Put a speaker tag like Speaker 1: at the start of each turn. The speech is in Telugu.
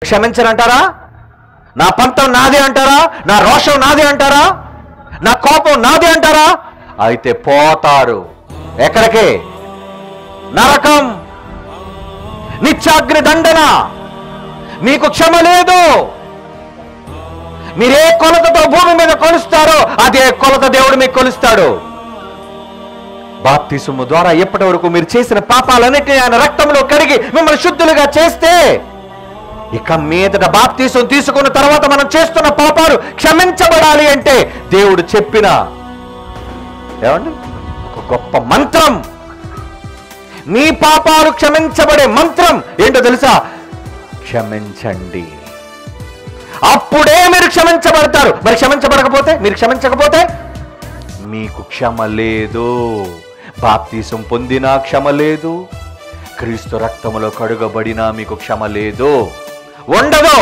Speaker 1: క్షమించనంటారా? నా పంతం నాదే అంటారా? నా రోషం నాదే అంటారా? నా కోపం నాదే అంటారా? అయితే పోతారు. ఎక్కడికి? నరకం, నిత్యాగ్ని దండన. మీకు క్షమ లేదు. మీరే కొలతతో భూమి మీద కొలుస్తారో అదే కొలత దేవుడు మీకు కొలుస్తాడు. బాప్తిసము ద్వారా ఎప్పటి వరకు మీరు చేసిన పాపాలన్నిటినీ ఆయన రక్తంలో కడిగి మిమ్మల్ని శుద్ధులుగా చేస్తే, ఇక మీదట బాప్తిసం తీసుకున్న తర్వాత మనం చేస్తున్న పాపాలు క్షమించబడాలి అంటే దేవుడు చెప్పిన ఏమండి ఒక గొప్ప మంత్రం. మీ పాపాలు క్షమించబడే మంత్రం ఏంటో తెలుసా? క్షమించండి. అప్పుడే మీరు క్షమించబడతారు. మరి క్షమించబడకపోతే, మీరు క్షమించకపోతే మీకు క్షమ లేదు. బాప్తిసం పొందినా క్షమ లేదు, క్రీస్తు రక్తములో కడుగబడినా మీకు క్షమ లేదు, ఉండదు.